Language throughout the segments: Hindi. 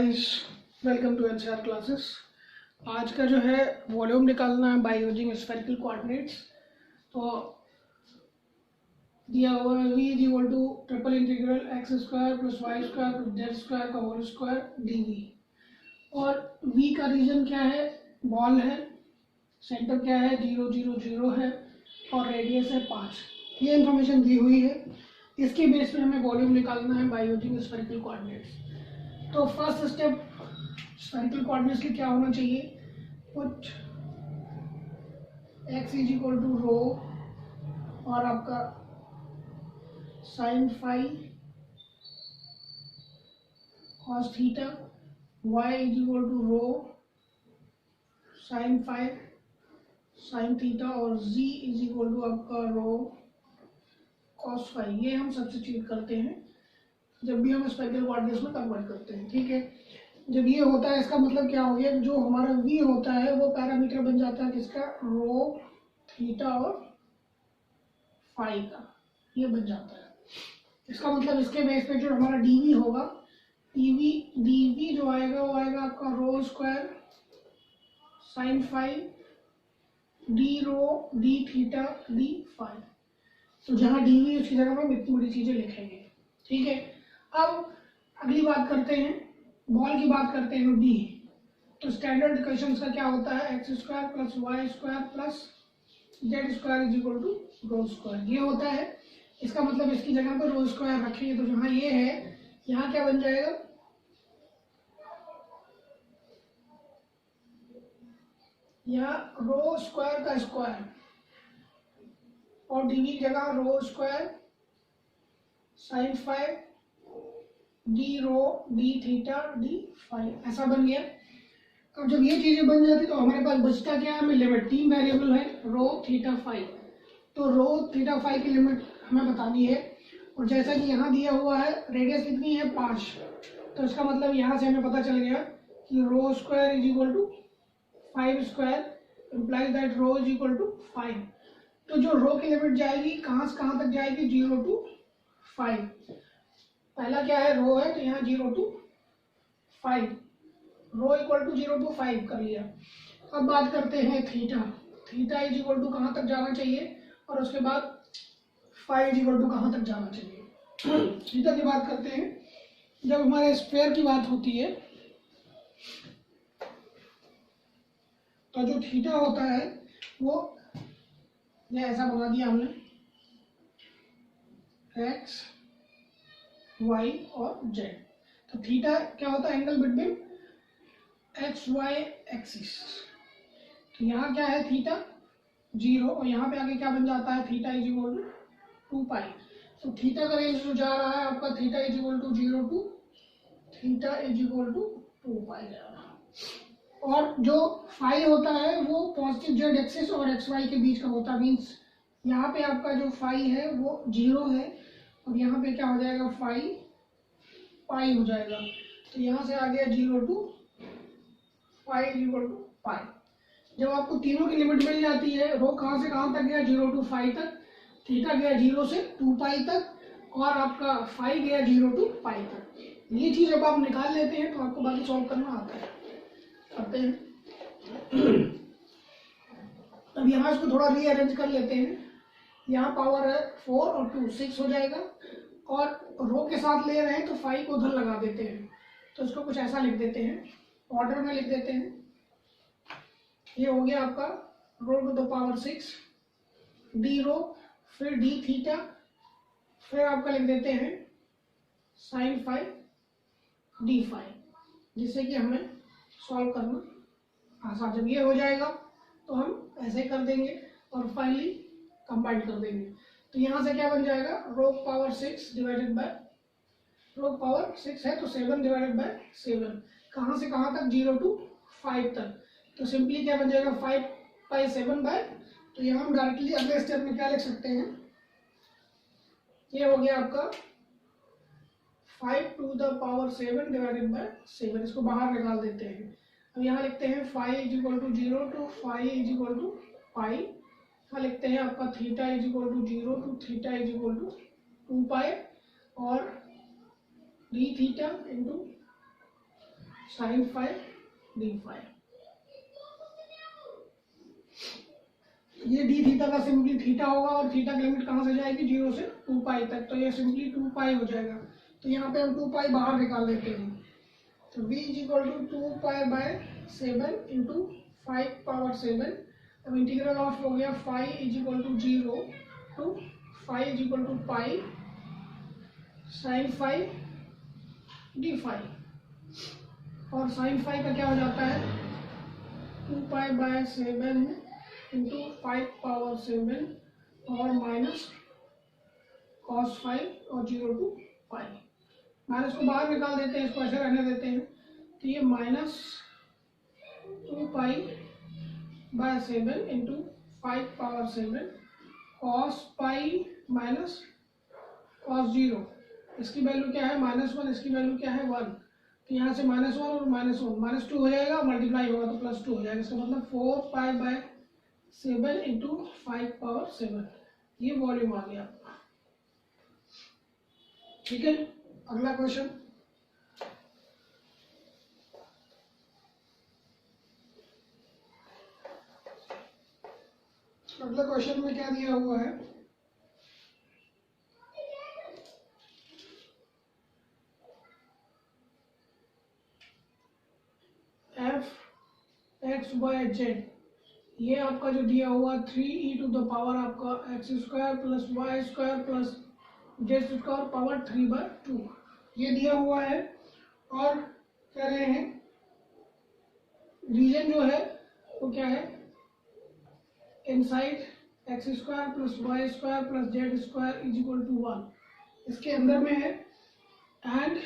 Guys, welcome to NCR classes. आज का जो है वॉल्यूम निकालना है बाय यूजिंग स्फेरिकल कोऑर्डिनेट्स। तो दिया हुआ है v is equal to triple integral x square plus y square plus z square का होल स्क्वायर डी। और v का रीजन क्या है? बॉल है। सेंटर क्या है? 0 0 0 है और रेडियस है 5। ये इन्फॉर्मेशन दी हुई है। इसके बेस पे हमें वॉल्यूम निकालना है बाय यूजिंग स्फेरिकल कोऑर्डिनेट्स। तो फर्स्ट स्टेप स्फेरिकल कोऑर्डिनेट्स के क्या होना चाहिए? Put x is equal to rho और आपका sine phi cos theta, y is equal to rho sine phi sine theta और z इज इक्वल टू आपका रो कॉस फाई। ये हम सब्स्टिट्यूट करते हैं जब भी हम स्फेरिकल कोऑर्डिनेट्स में कन्वर्ट करते हैं। ठीक है, जब ये होता है इसका मतलब क्या हो गया? जो हमारा v होता है वो पैरामीटर बन जाता है किसका? रो थीटा और फाई का, ये बन जाता है। इसका मतलब इसके बेस पे जो हमारा dv होगा, dv जो आएगा वो आएगा आपका रो square sign phi D rho d theta D phi. तो जहाँ dv उसकी जगह पर इतनी बड़ी चीजें लिखेंगे। ठीक है, अब अगली बात करते हैं, बॉल की बात करते हैं। डी तो स्टैंडर्ड इक्वेशन का क्या होता है? X square plus y square plus z square is equal to rho square. ये होता है। इसका मतलब इसकी जगह पर रो स्क्वायर रखेंगे तो जहाँ ये है यहाँ क्या बन जाएगा? यहाँ रो स्क्वायर का स्क्वायर और डी की जगह रो square sine five d rho d theta d five, ऐसा बन गया। अब जब ये चीजें बन जाती तो हमारे पास बचता क्या है? हमें लिमिट, 3 वेरिएबल है रो थीटा फाइव, तो रो थीटा फाइव की लिमिट हमें बतानी है। और जैसा कि यहाँ दिया हुआ है रेडियस कितनी है? 5। तो इसका मतलब यहाँ से हमें पता चल गया कि rho square is equal to 5 square implies that rho is equal to 5। तो जो रो की लिमिट जाएगी कहाँ से कहाँ तक जाएगी? 0 to 5। पहला क्या है? रो है, तो यहाँ 0 to 5, rho equal to 0 to 5 कर लिया। अब बात करते हैं theta. Theta is equal to कहाँ तक जाना चाहिए और उसके बाद फाई इज इक्वल टू कहाँ तक जाना चाहिए। थीटा की बात करते हैं। जब हमारे स्क्वायर की बात होती है तो जो थीटा होता है वो ये ऐसा बना दिया हमने, x y और z। तो थीटा क्या होता है? Angle between x y axis. तो यहाँ क्या है? थीटा 0 और यहाँ पे आगे क्या बन जाता है? Theta is equal to 2 pi. तो थीटा का रेंज जो जा रहा है आपका, theta is equal to 0 to theta is equal to 2 pi जा रहा है। और जो फाई होता है वो पॉजिटिव जेड एक्सिस और एक्स वाई के बीच का होता है। मीन्स यहाँ पे आपका जो फाई है वो 0 है और यहाँ पे क्या हो जाएगा? फाई पाई हो जाएगा। तो यहाँ से आ गया 0 to phi is equal to pi. जब आपको तीनों की लिमिट मिल जाती है, रो कहाँ से कहाँ तक गया? 0 टू फाई तक, थीटा गया 0 से 2 पाई तक और आपका फाई गया 0 टू पाई तक। ये चीज जब आप निकाल लेते हैं तो आपको बाकी सॉल्व करना आता है। करते हैं। अब यहाँ इसको थोड़ा रीअरेंज कर लेते हैं। यहाँ पावर है 4 और 2 6 हो जाएगा और रो के साथ ले रहे हैं तो 5 को उधर लगा देते हैं। तो इसको कुछ ऐसा लिख देते हैं, ऑर्डर में लिख देते हैं। ये हो गया आपका रो टू द पावर 6 डी रो, फिर डी थीटा, फिर आपका लिख देते हैं साइन फाइव डी फाइव, जिससे कि हमें सॉल्व करना आसान। जब ये हो जाएगा तो हम ऐसे कर देंगे और फाइनली कंबाइन कर देंगे। तो यहाँ से क्या बन जाएगा? Rho power 6 divided by rho power 6 है तो 7 डिवाइडेड बाय 7। कहाँ से कहाँ तक? 0 टू 5 तक। तो सिंपली क्या बन जाएगा? 5 बाई 7 बाय, तो यहाँ हम डायरेक्टली अगले स्टेप में क्या लिख सकते हैं? ये हो गया आपका 5 to the power 7 divided by 7। इसको बाहर निकाल देते हैं। अब यहाँ लिखते हैं phi is equal to 0 to phi is equal to pi. यहाँ लिखते हैं आपका theta is equal to 0 to theta is equal to 2 pi और d theta into sine five d phi. ये डी थीटा का सिंपली थीटा होगा और थीटा की लिमिट कहाँ से जाएगी, 0 से 2 पाई तक, तो ये सिंपली 2 पाई हो जाएगा। तो यहाँ पे हम 2 पाई बाहर निकाल देते हैं। तो v is equal to 2 pi by 7 into 5 power 7। अब इंटीग्रल ऑफ हो गया five is equal to 0 to 5 is equal to pi sine five d five. और साइन फाइव का क्या हो जाता है, 2 पाई बाय 7 इंटू 5 पावर 7 और माइनस कॉस 5 और 0 टू पाई। माइनस को बाहर निकाल देते हैं, इसको ऐसे रहने देते हैं। तो ये minus 2 pi by 7 into 5 power 7 cos pi minus cos 0। इसकी वैल्यू क्या है, -1, इसकी वैल्यू क्या है 1। तो यहाँ से -1 और -1 -2 हो जाएगा, मल्टीप्लाई होगा तो +2 हो जाएगा। इसका मतलब 4 पाई बाय 7 इंटू 5 पावर 7, ये वॉल्यूम आ गया आपका। ठीक है, अगला क्वेश्चन। अगला क्वेश्चन में क्या दिया हुआ है, f x y z, ये आपका जो दिया हुआ 3e टू द पावर आपका x² plus y² plus z² power 3/2, ये दिया हुआ है। और कह रहे हैं रीजन जो है वो क्या है, inside x² plus y² plus z² is equal to 1, इसके अंदर में है। And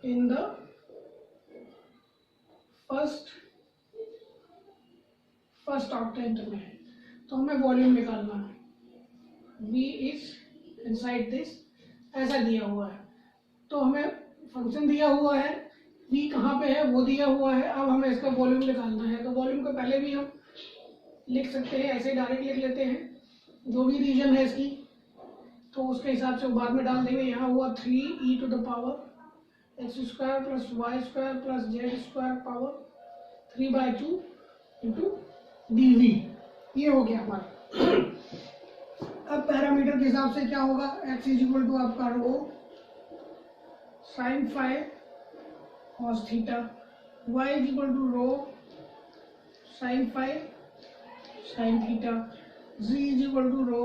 in the first octant में है, तो हमें वॉल्यूम निकालना है। v इज इनसाइड दिस, ऐसा दिया हुआ है। तो हमें फंक्शन दिया हुआ है, v कहाँ पे है वो दिया हुआ है। अब हमें इसका वॉल्यूम निकालना है। तो वॉल्यूम को पहले भी हम लिख सकते हैं, ऐसे डायरेक्ट लिख लेते हैं जो भी रीजन है इसकी, तो उसके हिसाब से बाद में डाल देंगे। यहाँ हुआ 3e to the power x² plus y² plus z² power 3/2 into dv, ये हो गया हमारा। अब पैरामीटर के हिसाब से क्या होगा, x इज इक्वल टू आपका rho sine five cos theta, y is equal to rho sine five sine theta, z is equal to rho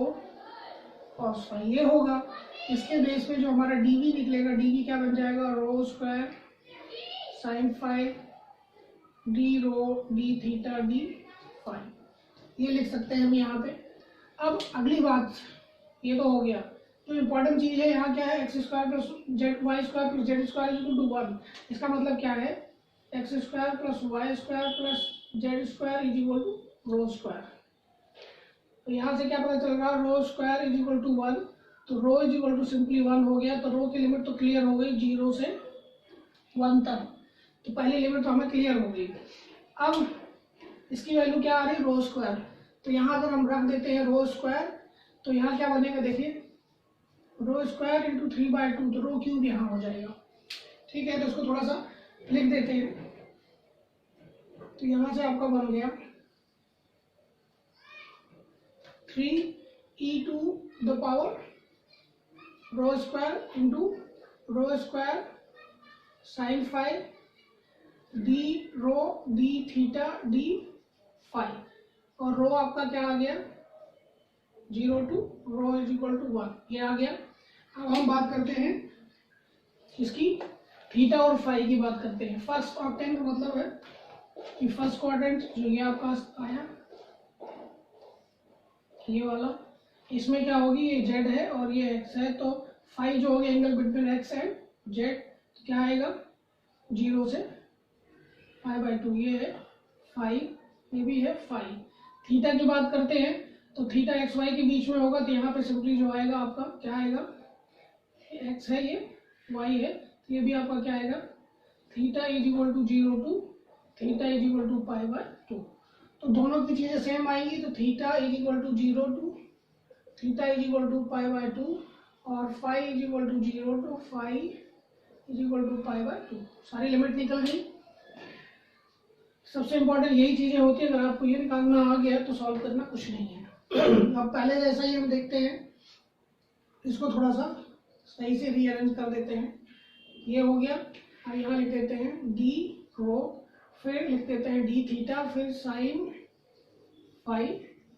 cos five, ये होगा। इसके बेस पे जो हमारा dv निकलेगा, dv क्या बन जाएगा, रो square sine five d rho d theta d phi, ये लिख सकते हैं हम यहाँ पे। अब अगली बात, ये तो हो गया। तो इम्पोर्टेंट चीज है यहाँ क्या है, x² plus y² plus z² is equal to 1। इसका मतलब क्या है, x² plus y² plus z² is equal to rho square. तो यहाँ से क्या पता चल रहा है, rho square is equal to 1, तो rho is equal to simply 1 हो गया। तो रो की लिमिट तो क्लियर हो गई 0 से 1 तक, तो पहली लिमिट तो हमें क्लियर हो गई। अब इसकी वैल्यू क्या आ रही है, रो स्क्वायर। तो यहाँ अगर हम रख देते हैं रो स्क्वायर, तो यहाँ क्या बनेगा, देखिए रो स्क्वायर इंटू 3/2, तो रो क्यूब यहाँ हो जाएगा। ठीक है, तो इसको थोड़ा सा लिख देते हैं। तो यहाँ से आपका बन गया 3e to the power rho square into rho square sine five d rho d theta d five, और रो आपका क्या आ गया 0 to rho is equal to 1, ये आ गया। अब हम बात करते हैं इसकी थीटा और फाई की बात करते हैं। फर्स्ट ऑक्टेंट का मतलब है कि फर्स्ट क्वाड्रेंट जो ये आपका आया, ये वाला, इसमें क्या होगी, ये z है और ये x है। तो फाई जो होगी angle between x and z, तो क्या आएगा 0 से π/2, ये है फाई, ये भी है फाई। थीटा की बात करते हैं तो थीटा एक्स वाई के बीच में होगा, तो यहाँ पे सिंपली जो आएगा आपका क्या आएगा, x है ये, y है, तो ये भी आपका क्या आएगा, theta is equal to 0 to theta is equal to π/2। तो दोनों की चीजें सेम आएंगी। तो theta is equal to 0 to theta is equal to π/2 और phi is equal to 0 to phi is equal to pi by 2। सारी लिमिट निकल गई। सबसे इंपॉर्टेंट यही चीजें होती है, अगर आपको ये निकालना आ गया तो सॉल्व करना कुछ नहीं है। अब पहले जैसा ही हम देखते हैं, इसको थोड़ा सा सही से रीअरेंज कर देते हैं। ये हो गया, और यहाँ लिख देते हैं डी रो, फिर लिख देते हैं डी थीटा, फिर साइन फाई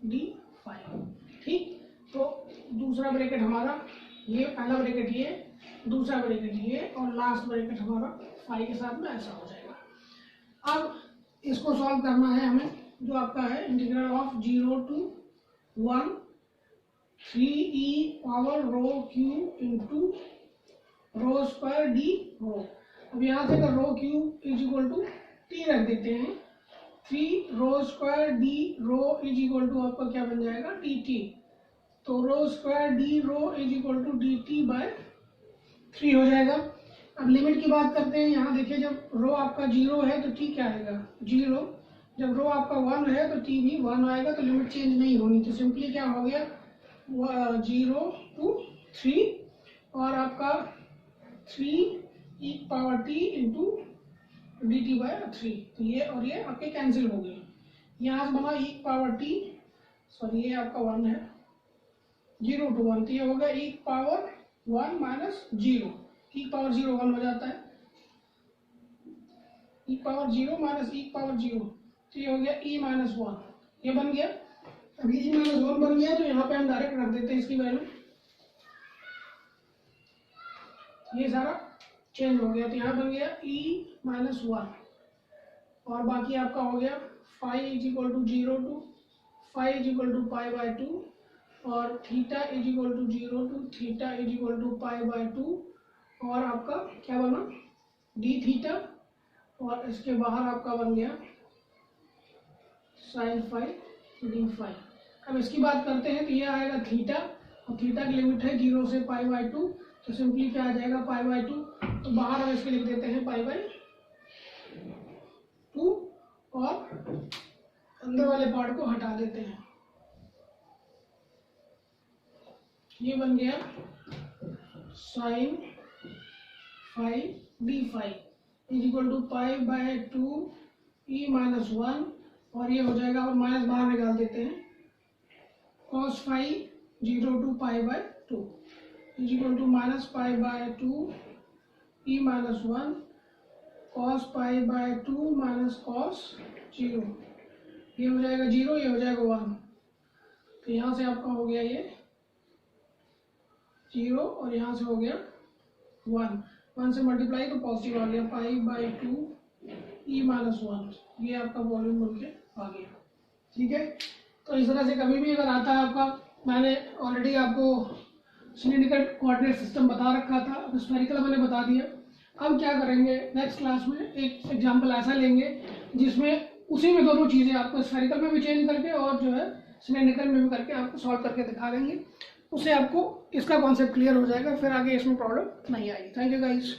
डी फाई। ठीक, तो दूसरा ब्रैकेट हमारा ये, पहला ब्रैकेट ये, दूसरा ब्रैकेट ये, और लास्ट ब्रैकेट हमारा फाई के साथ में ऐसा हो जाएगा। अब इसको सॉल्व करना है हमें, जो आपका है integral of 0 to 1 3e power rho cube into rho square d rho. अब यहाँ से अगर rho cube is equal to t रख देते हैं, 3 rho square d rho is equal to आपका क्या बन जाएगा, टी टी। तो rho square d rho is equal to d t by 3 हो जाएगा। अब लिमिट की बात करते हैं। यहाँ देखिए, जब रो आपका 0 है तो टी क्या आएगा, 0। जब रो आपका 1 है तो टी भी 1 आएगा, तो लिमिट चेंज नहीं होनी। तो सिंपली क्या हो गया, 0 to 3 और आपका 3 e power t into d t by 3। तो ये और ये आपके कैंसिल हो गए। यहाँ से बना e पावर t, सॉरी ये आपका 1 है, 0 to 1, तो ये हो गया e power 1 minus 0। e power 0 1 हो जाता है, e power 0 minus e power 0, तो ये हो गया e माइनस 1, ये बन गया। अब e माइनस 1 बन गया तो यहाँ पे हम डायरेक्ट रख देते हैं इसकी वैल्यू, ये सारा चेंज हो गया। तो यहाँ बन गया e माइनस 1, और बाकी आपका हो गया phi is equal to 0 to phi is equal to pi by 2, और theta is equal to 0 to theta is equal to pi by 2, और आपका क्या बना, डी थीटा, और इसके बाहर आपका बन गया साइन फाई डी फाई। अब इसकी बात करते हैं तो ये आएगा थीटा, और थीटा की लिमिट है 0 से पाई बाय 2, तो सिंपली क्या आ जाएगा, पाई बाय 2। तो बाहर हम इसके लिख देते हैं पाई बाय 2, और अंदर वाले पार्ट को हटा देते हैं। ये बन गया sine phi d phi is equal to pi by 2 e minus 1, और ये हो जाएगा, और माइनस बाहर निकाल देते हैं, cos phi 0 to pi by 2 is equal to minus pi by 2 e minus 1, cos pi by 2 minus cos 0, ये हो जाएगा 0, ये हो जाएगा 1। तो यहाँ से आपका हो गया ये 0, और यहाँ से हो गया 1 से मल्टीप्लाई तो पॉजिटिव आ गया, पाई बाय 2 ई माइनस 1, ये आपका वॉल्यूम बन के आ गया। ठीक है, तो इस तरह से कभी भी अगर आता है आपका, मैंने ऑलरेडी आपको सिलिंड्रिकल कोऑर्डिनेट सिस्टम बता रखा था, अब स्फेरिकल मैंने बता दिया। अब क्या करेंगे, नेक्स्ट क्लास में एक एग्जाम्पल ऐसा लेंगे जिसमें उसी में दोनों चीज़ें आपको स्फेरिकल में भी चेंज करके और जो है सिलिंड्रिकल में भी करके आपको सॉल्व करके दिखा देंगे। उससे आपको इसका कॉन्सेप्ट क्लियर हो जाएगा, फिर आगे इसमें प्रॉब्लम नहीं आएगी। Thank you guys.